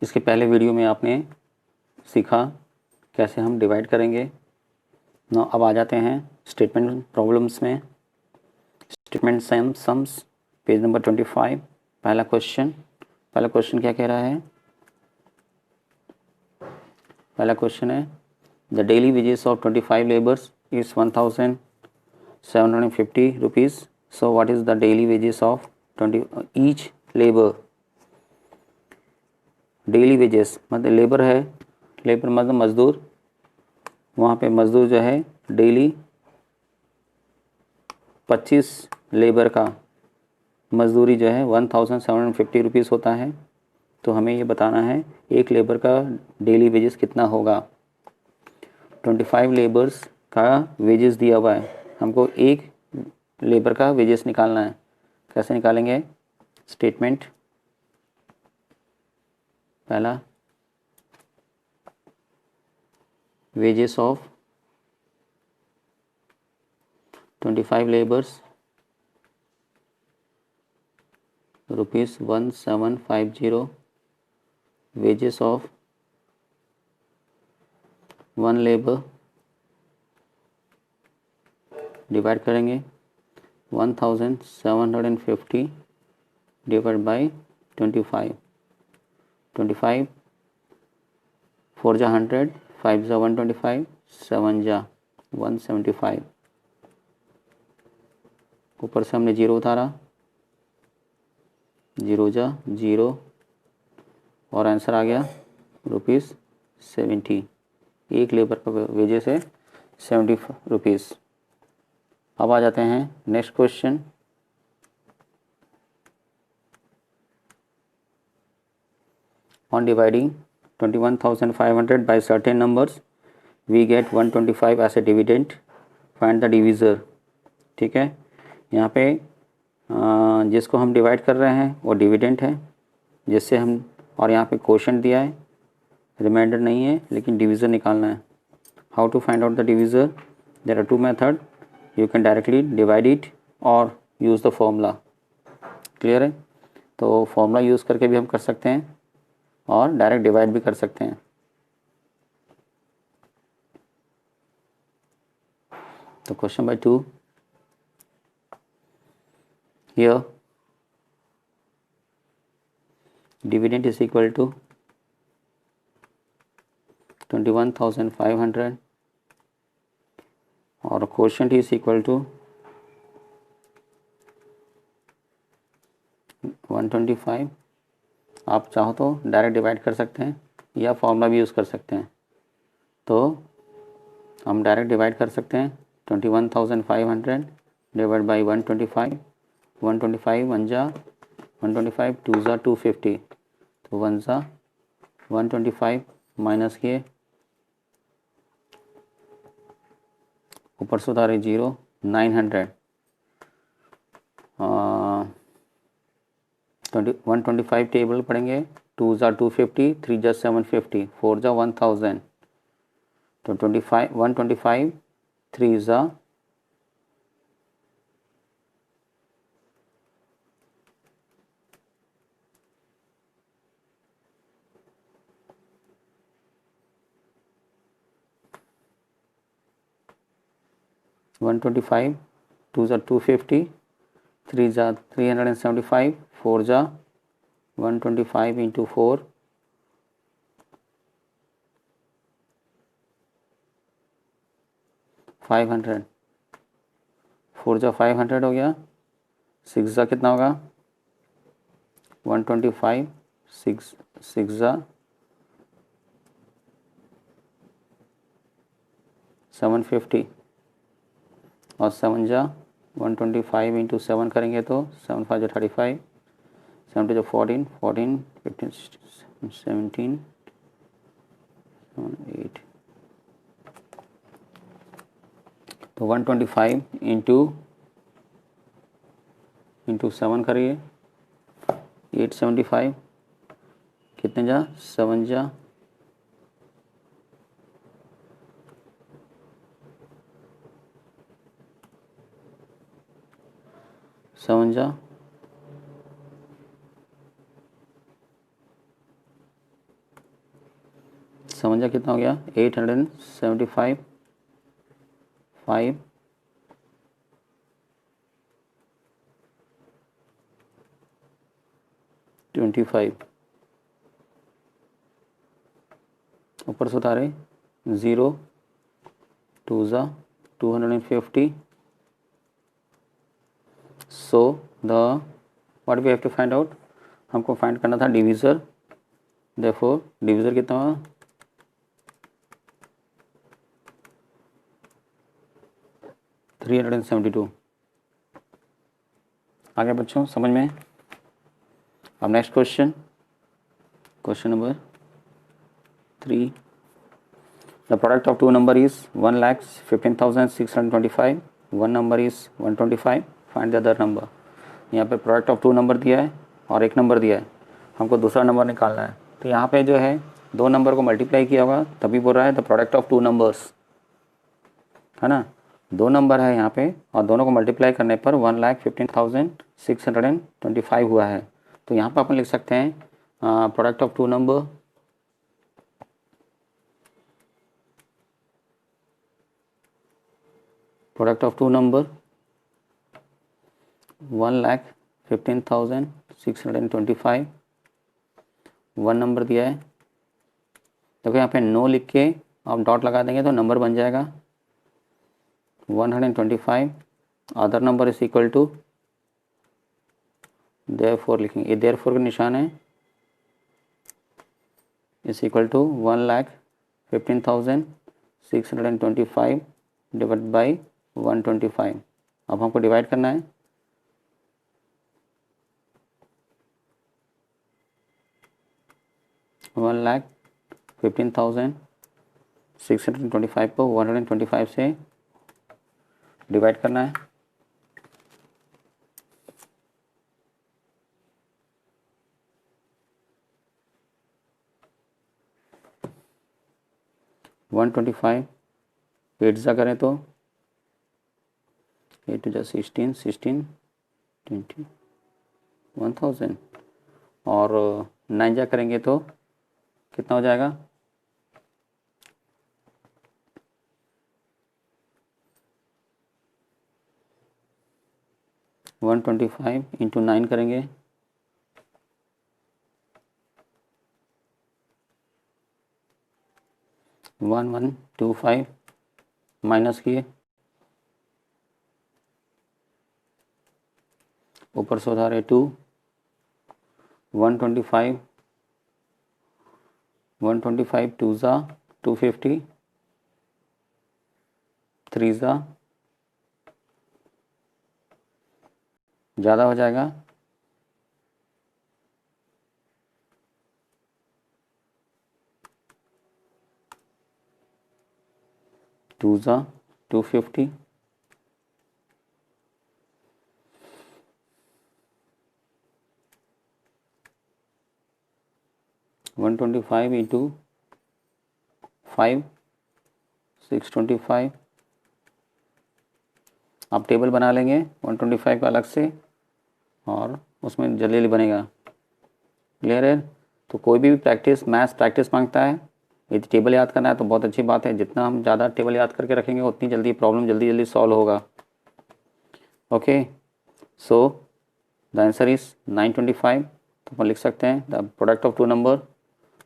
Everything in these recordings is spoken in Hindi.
इसके पहले वीडियो में आपने सीखा कैसे हम डिवाइड करेंगे। ना अब आ जाते हैं स्टेटमेंट प्रॉब्लम्स में। Statement sums page number 25। पहला क्वेश्चन क्या कह रहा है? पहला क्वेश्चन है the daily wages of 25 labours is 1750 rupees. So what is the daily wages of 20 each labour. Daily wages मतलब लेबर है, लेबर मतलब मज़दूर। वहाँ पे मज़दूर जो है डेली 25 लेबर का मज़दूरी जो है 1750 रुपीज़ होता है। तो हमें ये बताना है एक लेबर का डेली वेजेस कितना होगा। 25 लेबर्स का वेजेस दिया हुआ है, हमको एक लेबर का वेजेस निकालना है। कैसे निकालेंगे? स्टेटमेंट पहला wages of 25 labours ₹1750 wages of one labour divide करेंगे 1750 डिवाइड बाई 25। 4 जा 100, 5 जा 125, 7 जा 175। ऊपर से हमने जीरो उतारा, 0 जा 0 और आंसर आ गया ₹70। एक लेबर का वेजेस है 70 रुपीज़। अब आ जाते हैं next question. On dividing 21,500 by certain numbers we get 125 as a dividend. Find the divisor। ठीक है, यहाँ पे जिसको हम डिवाइड कर रहे हैं वो डिविडेंड है, जिससे हम, और यहाँ पे क्वोशंट दिया है, रिमाइंडर नहीं है, लेकिन डिविज़र निकालना है। How to find out the divisor? There are two method, you can directly divide it और यूज़ द फॉर्मूला। क्लियर है? तो फॉर्मूला यूज़ करके भी हम कर सकते हैं और डायरेक्ट डिवाइड भी कर सकते हैं। तो question number 2 here dividend is equal to 21,500 और quotient is equal to 125। आप चाहो तो डायरेक्ट डिवाइड कर सकते हैं या फॉर्मूला भी यूज़ कर सकते हैं। तो हम डायरेक्ट डिवाइड कर सकते हैं 21,500 डिवाइड बाई 125। 125 1 जा 125, 2 जा 250, तो 1 जा 125 माइनस किए, ऊपर से उतारे 0, 900। 125 टेबल पढ़ेंगे, 2 जा 250, 3 जा 750, 4 जा 1000, तो 125 3 जा 125, 2 जा 250, 3 जा 375, 4 जा 125 इंटू 4, 500, 4 जा 500 हो गया। 6 जा कितना होगा? 125, 6 जा 750 और 7 जा 125 इंटू 7 करेंगे तो 7 5 जा 35, 7 2 जा 14, 14 15 17 8, तो 125 इंटू 7 करिए 875, कितने जा 7 जा 7 जा समझा कितना हो गया 875 5 25 ऊपर से उतारे 0 2 ज़ा 250 so the what we have to find out हमको फाइंड करना था डिवीज़र देयरफॉर डिवीज़र कितना हुआ 372 आगे बच्चों समझ में। अब next question number 3 the product of two number is 1,15,625 one number is 125 find the other number. यहाँ पे प्रोडक्ट ऑफ टू नंबर दिया है और एक नंबर दिया है, हमको दूसरा नंबर निकालना है। तो यहाँ पे जो है दो नंबर को मल्टीप्लाई किया होगा तभी बोल रहा है the product of two numbers, है ना। दो नंबर है यहाँ पे और दोनों को मल्टीप्लाई करने पर 1,15,625 हुआ है। तो यहाँ पर अपन लिख सकते हैं product of two number product of two number 1,15,625 one number दिया है। देखो यहाँ पे नो लिख के आप डॉट लगा देंगे तो नंबर बन जाएगा 125 other number is equal to therefore लिखेंगे, ये देयरफॉर का निशान है, is equal to 1,15,625 divide by 125। अब हमको डिवाइड करना है 1,15,625 को 125 से डिवाइड करना है। वन 8 जा करें तो 8 जा 16 20 1000 और 9 जा करेंगे तो कितना हो जाएगा 125 इंटू 9 करेंगे 1125 माइनस किए ऊपर से उधार है 2 125 2 ज़ा 250 3 ज़ा ज़्यादा हो जाएगा 2 ज़ा 250 125 इंटू 5 625। आप टेबल बना लेंगे 125 का अलग से और उसमें जल्दी जल्दी बनेगा। क्लियर है। तो कोई भी प्रैक्टिस मैथ्स प्रैक्टिस मांगता है, यदि टेबल याद करना है तो बहुत अच्छी बात है, जितना हम ज़्यादा टेबल याद करके रखेंगे उतनी जल्दी प्रॉब्लम जल्दी जल्दी सॉल्व होगा। Okay so the answer is 925। तो अपन लिख सकते हैं the product of two number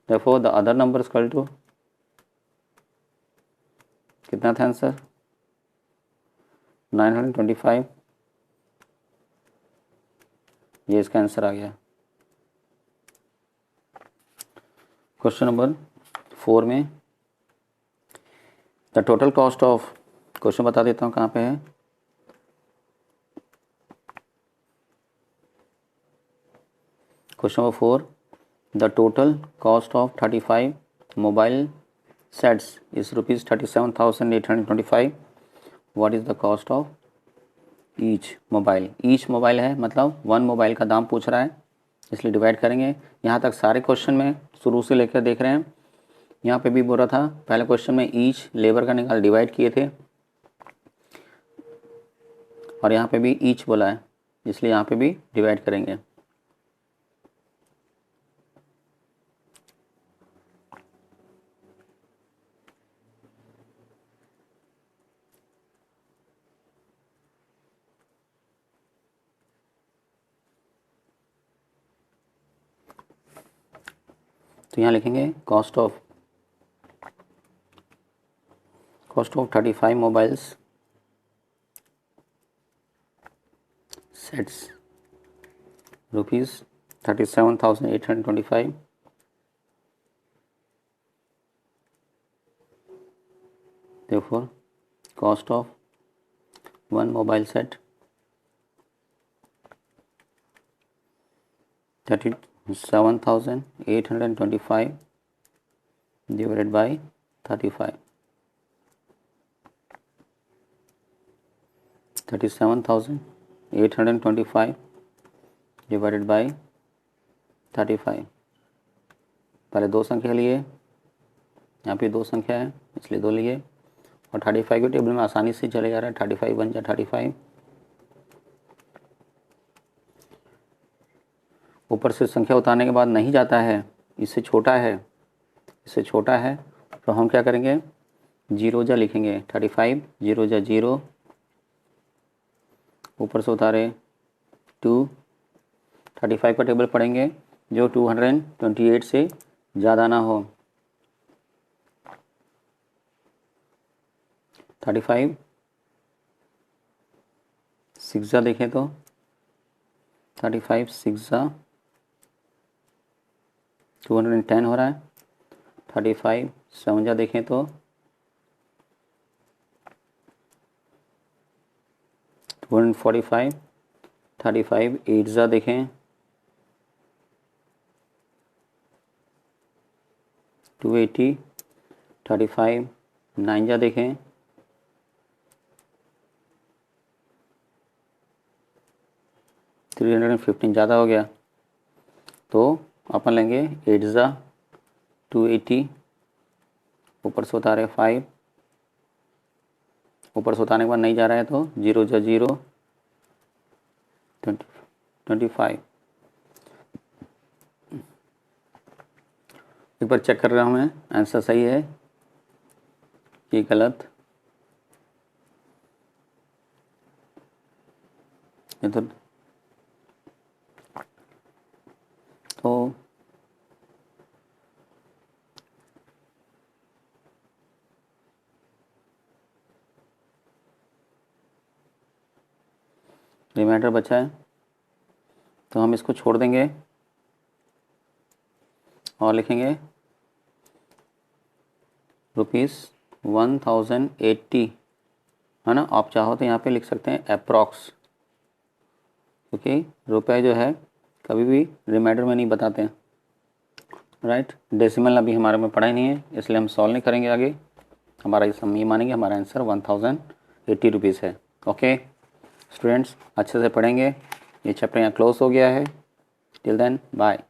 therefore the other number is equal to कितना था आंसर 925। ये इसका आंसर आ गया। क्वेश्चन नंबर 4 में the total cost of, question बता देता हूँ कहाँ पे है। Question number 4 the total cost of 35 mobile sets is rupees 37,825। What is the cost of each mobile. Each mobile है मतलब वन मोबाइल का दाम पूछ रहा है, इसलिए डिवाइड करेंगे। यहाँ तक सारे क्वेश्चन में शुरू से लेकर देख रहे हैं, यहाँ पे भी बोल रहा था पहले क्वेश्चन में ईच लेबर का निकाल डिवाइड किए थे और यहाँ पे भी ईच बोला है, इसलिए यहाँ पे भी डिवाइड करेंगे। तो यहाँ लिखेंगे cost of 35 mobiles sets ₹37,825. Therefore, cost of one mobile set, that is 7,825 divided by 35. 37,825 divided by 35. पहले दो संख्या लिए, यहाँ पे दो संख्या है इसलिए दो लिए, और 35 के टेबल में आसानी से चले जा रहा है. 35 बन जा 35. ऊपर से संख्या उतारने के बाद नहीं जाता है, इससे छोटा है, इससे छोटा है, तो हम क्या करेंगे, जीरो जा लिखेंगे. 35 जीरो जा जीरो, ऊपर से उतारे 2. 35 का टेबल पढ़ेंगे जो 228 से ज़्यादा ना हो. 35 सिक्सा देखें तो 35 सिक्सा 210 हो रहा है. 35 सेवन देखें तो 245. 35 एट देखें 280. 35 नाइन देखें 315 ज़्यादा हो गया, तो अपन लेंगे 8 280. ऊपर से उतारे 5, ऊपर से उतारने के बाद नहीं जा रहा है तो जीरो जा जीरो 25. एक बार चेक कर रहा हूँ मैं, आंसर सही है कि गलत. ये तो रिमाइंडर बचा है, तो हम इसको छोड़ देंगे और लिखेंगे ₹1080, है ना. आप चाहो तो यहाँ पे लिख सकते हैं अप्रॉक्स, क्योंकि रुपए जो है कभी भी रिमाइंडर में नहीं बताते हैं, राइट. डेसिमल अभी हमारे में पढ़ा ही नहीं है, इसलिए हम सॉल्व नहीं करेंगे आगे. हमारा हम ये मानेंगे हमारा आंसर ₹1080 है. ओके स्टूडेंट्स, अच्छे से पढ़ेंगे. ये चैप्टर यहाँ क्लोज हो गया है. Till then bye.